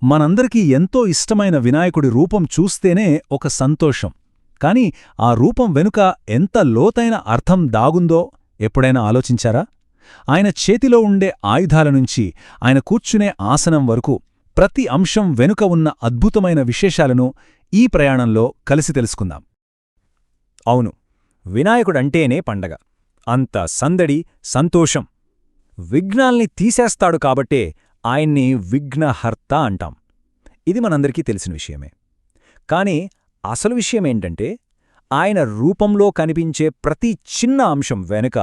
మనందరికీ ఎంతో ఇష్టమైన వినాయకుడి రూపం చూస్తేనే ఒక సంతోషం. కాని ఆ రూపం వెనుక ఎంత లోతైన అర్థం దాగుందో ఎప్పుడైనా ఆలోచించారా? ఆయన చేతిలో ఉండే ఆయుధాల నుంచి ఆయన కూర్చునే ఆసనం వరకు ప్రతి అంశం వెనుక ఉన్న అద్భుతమైన విశేషాలను ఈ ప్రయాణంలో కలిసి తెలుసుకుందాం. అవును, వినాయకుడంటేనే పండగ. అంత సందడి, సంతోషం. విఘ్నాల్ని తీసేస్తాడు కాబట్టే ఆయన్ని విఘ్నహర్త అంటాం. ఇది మనందరికీ తెలిసిన విషయమే. కాని అసలు విషయమేంటంటే, ఆయన రూపంలో కనిపించే ప్రతి చిన్న అంశం వెనుక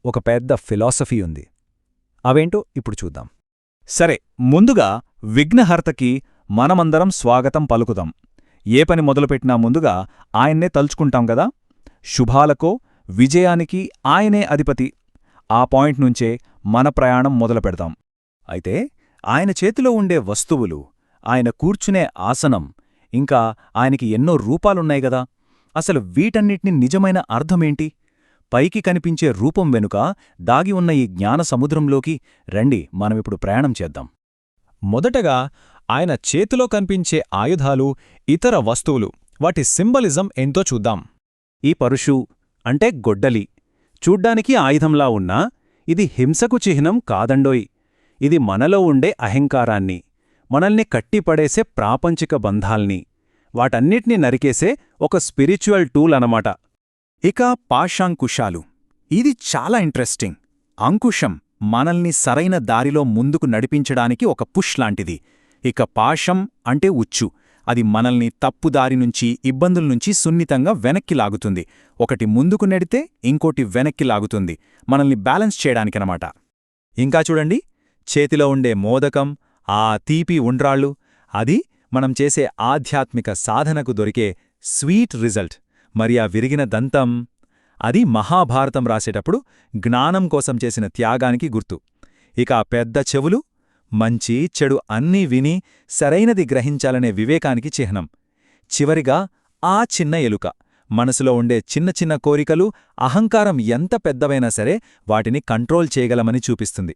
ఒక పెద్ద ఫిలాసఫీ ఉంది. అవేంటో ఇప్పుడు చూద్దాం. సరే, ముందుగా విఘ్నహర్తకి మనమందరం స్వాగతం పలుకుదాం. ఏ పని మొదలుపెట్టినా ముందుగా ఆయన్నే తలుచుకుంటాం గదా. శుభాలకో విజయానికి ఆయనే అధిపతి. ఆ పాయింట్ నుంచే మన ప్రయాణం మొదలుపెడతాం. అయితే ఆయన చేతిలో ఉండే వస్తువులు, ఆయన కూర్చునే ఆసనం, ఇంకా ఆయనకి ఎన్నో రూపాలున్నాయి గదా. అసలు వీటన్నిటిని నిజమైన అర్థమేంటి? పైకి కనిపించే రూపం వెనుక దాగి ఉన్న ఈ జ్ఞాన సముద్రంలోకి రండి, మనమిప్పుడు ప్రయాణం చేద్దాం. మొదటగా ఆయన చేతిలో కనిపించే ఆయుధాలు, ఇతర వస్తువులు, వాటి సింబలిజం ఏంతో చూద్దాం. ఈ పరుషు అంటే గొడ్డలి. చూడ్డానికి ఆయుధంలా ఉన్నా ఇది హింసకు చిహ్నం కాదండోయ్. ఇది మనలో ఉండే అహంకారాన్ని, మనల్ని కట్టిపడేసే ప్రాపంచిక బంధాల్ని, వాటన్నిటినీ నరికేసే ఒక స్పిరిచువల్ టూల్ అనమాట. ఇక పాశాంకుశాలు. ఇది చాలా ఇంట్రెస్టింగ్. అంకుశం మనల్ని సరైన దారిలో ముందుకు నడిపించడానికి ఒక పుష్ లాంటిది. ఇక పాశం అంటే ఉచ్చు. అది మనల్ని తప్పుదారినుంచి, ఇబ్బందుల్నుంచి సున్నితంగా వెనక్కి లాగుతుంది. ఒకటి ముందుకు నెడితే ఇంకోటి వెనక్కి లాగుతుంది, మనల్ని బ్యాలెన్స్ చేయడానికనమాట. ఇంకా చూడండి, చేతిలో ఉండే మోదకం, ఆ తీపి ఉండ్రాళ్ళు, అది మనం చేసే ఆధ్యాత్మిక సాధనకు దొరికే స్వీట్ రిజల్ట్. మరి ఆ విరిగిన దంతం, అది మహాభారతం రాసేటప్పుడు జ్ఞానం కోసం చేసిన త్యాగానికి గుర్తు. ఇక ఆ పెద్ద చెవులు, మంచి చెడు అన్నీ విని సరైనది గ్రహించాలనే వివేకానికి చిహ్నం. చివరిగా ఆ చిన్న ఎలుక, మనసులో ఉండే చిన్న చిన్న కోరికలు, అహంకారం ఎంత పెద్దవైనా సరే వాటిని కంట్రోల్ చేయగలమని చూపిస్తుంది.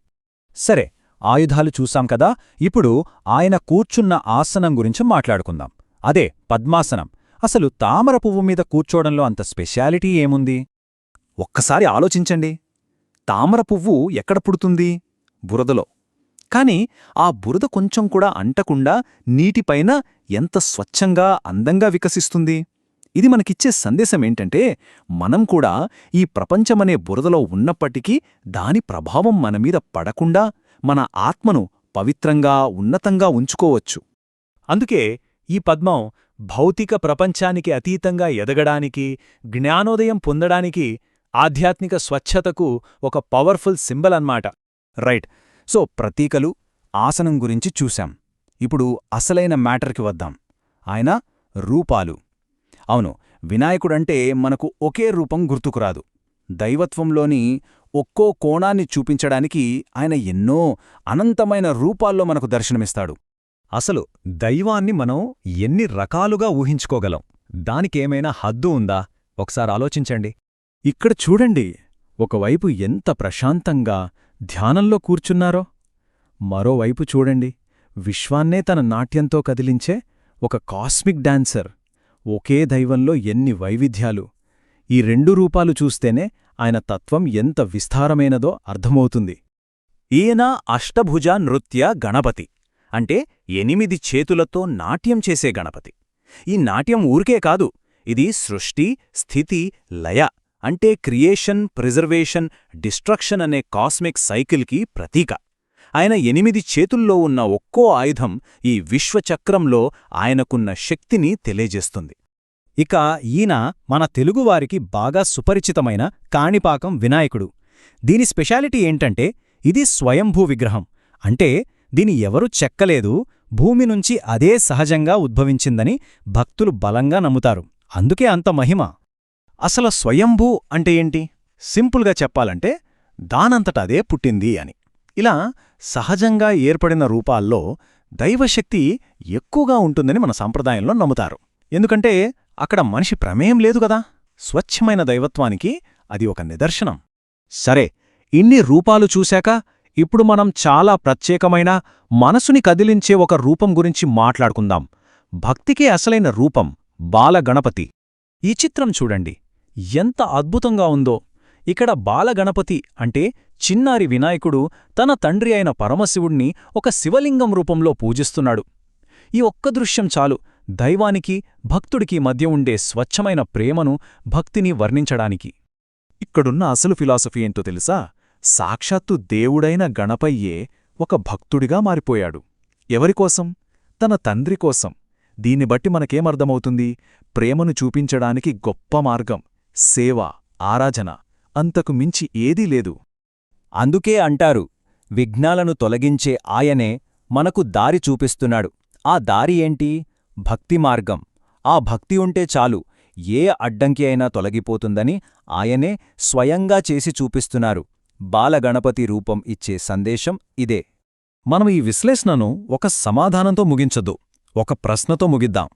సరే, ఆయుధాలు చూసాం కదా. ఇప్పుడు ఆయన కూర్చున్న ఆసనం గురించి మాట్లాడుకుందాం. అదే పద్మాసనం. అసలు తామర పువ్వు మీద కూర్చోవడంలో అంత స్పెషాలిటీ ఏముంది? ఒక్కసారి ఆలోచించండి. తామర పువ్వు ఎక్కడ పుడుతుంది? బురదలో. కాని ఆ బురద కొంచెం కూడా అంటకుండా నీటిపైన ఎంత స్వచ్ఛంగా, అందంగా వికసిస్తుంది. ఇది మనకిచ్చే సందేశమేంటంటే, మనం కూడా ఈ ప్రపంచమనే బురదలో ఉన్నప్పటికీ దాని ప్రభావం మనమీద పడకుండా మన ఆత్మను పవిత్రంగా, ఉన్నతంగా ఉంచుకోవచ్చు. అందుకే ఈ పద్మం భౌతిక ప్రపంచానికి అతీతంగా ఎదగడానికి, జ్ఞానోదయం పొందడానికి, ఆధ్యాత్మిక స్వచ్ఛతకు ఒక పవర్ఫుల్ సింబల్ అన్నమాట. రైట్. సో ప్రతీకలు, ఆసనం గురించి చూశాం. ఇప్పుడు అసలైన మ్యాటర్కి వద్దాం. ఆయన రూపాలు. అవును, వినాయకుడంటే మనకు ఒకే రూపం గుర్తుకురాదు. దైవత్వంలోని ఒక్కో కోణాన్ని చూపించడానికి ఆయన ఎన్నో అనంతమైన రూపాల్లో మనకు దర్శనమిస్తాడు. అసలు దైవాన్ని మనం ఎన్ని రకాలుగా ఊహించుకోగలం? దానికేమైనా హద్దు ఉందా? ఒకసారి ఆలోచించండి. ఇక్కడ చూడండి, ఒకవైపు ఎంత ప్రశాంతంగా ధ్యానంలో కూర్చున్నారో, మరోవైపు చూడండి, విశ్వాన్నే తన నాట్యంతో కదిలించే ఒక కాస్మిక్ డాన్సర్. ఒకే దైవంలో ఎన్ని వైవిధ్యాలు! ఈ రెండు రూపాలు చూస్తేనే ఆయన తత్వం ఎంత విస్తారమైనదో అర్థమవుతుంది. ఈయన అష్టభుజ నృత్య గణపతి, అంటే 8 చేతులతో నాట్యం చేసే గణపతి. ఈ నాట్యం ఊరికే కాదు, ఇది సృష్టి, స్థితి, లయ, అంటే క్రియేషన్, ప్రిజర్వేషన్, డిస్ట్రక్షన్ అనే కాస్మిక్ సైకిల్కి ప్రతీక. ఆయన 8 చేతుల్లో ఉన్న ఒక్కో ఆయుధం ఈ విశ్వచక్రంలో ఆయనకున్న శక్తిని తెలియజేస్తుంది. ఇక ఈయన మన తెలుగువారికి బాగా సుపరిచితమైన కాణిపాకం వినాయకుడు. దీని స్పెషాలిటీ ఏంటంటే, ఇది స్వయంభూ విగ్రహం. అంటే దీని ఎవరూ చెక్కలేదు, భూమి నుంచి అదే సహజంగా ఉద్భవించిందని భక్తులు బలంగా నమ్ముతారు. అందుకే అంత మహిమ. అసలు స్వయంభూ అంటే ఏంటి? సింపుల్గా చెప్పాలంటే దానంతట అదే పుట్టింది అని. ఇలా సహజంగా ఏర్పడిన రూపాల్లో దైవశక్తి ఎక్కువగా ఉంటుందని మన సంప్రదాయంలో నమ్ముతారు. ఎందుకంటే అక్కడ మనిషి ప్రమేయం లేదు గదా. స్వచ్ఛమైన దైవత్వానికి అది ఒక నిదర్శనం. సరే, ఇన్ని రూపాలు చూశాక ఇప్పుడు మనం చాలా ప్రత్యేకమైన మనసుని కదిలించే ఒక రూపం గురించి మాట్లాడుకుందాం. భక్తికే అసలైన రూపం బాలగణపతి. ఈ చిత్రం చూడండి, ఎంత అద్భుతంగా ఉందో. ఇక్కడ బాలగణపతి అంటే చిన్నారి వినాయకుడు తన తండ్రి అయిన పరమశివుణ్ణి ఒక శివలింగం రూపంలో పూజిస్తున్నాడు. ఈ ఒక్క దృశ్యం చాలు దైవానికి భక్తుడికి మధ్య ఉండే స్వచ్ఛమైన ప్రేమను, భక్తిని వర్ణించడానికి. ఇక్కడున్న అసలు ఫిలాసఫీ ఏంటో తెలుసా? సాక్షాత్తు దేవుడైన గణపయ్యే ఒక భక్తుడిగా మారిపోయాడు. ఎవరికోసం? తన తండ్రి కోసం. దీన్ని బట్టి మనకేమర్థమవుతుంది? ప్రేమను చూపించడానికి గొప్ప మార్గం సేవ, ఆరాధన. అంతకు మించి ఏదీ లేదు. అందుకే అంటారు, విఘ్నాలను తొలగించే ఆయనే మనకు దారి చూపిస్తున్నాడు. ఆ దారి ఏంటి? భక్తి మార్గం. ఆ భక్తి ఉంటే చాలు, ఏ అడ్డంకి అయినా తొలగిపోతుందని ఆయనే స్వయంగా చేసి చూపిస్తున్నారు. బాలగణపతి రూపం ఇచ్చే సందేశం ఇదే. మనం ఈ విశ్లేషణను ఒక సమాధానంతో ముగించద్దు, ఒక ప్రశ్నతో ముగిద్దాం.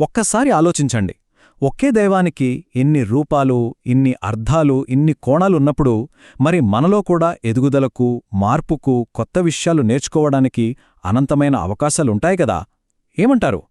ఒక్కసారి ఆలోచించండి, ఒకే దైవానికి ఇన్ని రూపాలు, ఇన్ని అర్థాలు, ఇన్ని కోణాలున్నప్పుడు మరి మనలో కూడా ఎదుగుదలకు, మార్పుకు, కొత్త విషయాలు నేర్చుకోవడానికి అనంతమైన అవకాశాలుంటాయి కదా. ఏమంటారు?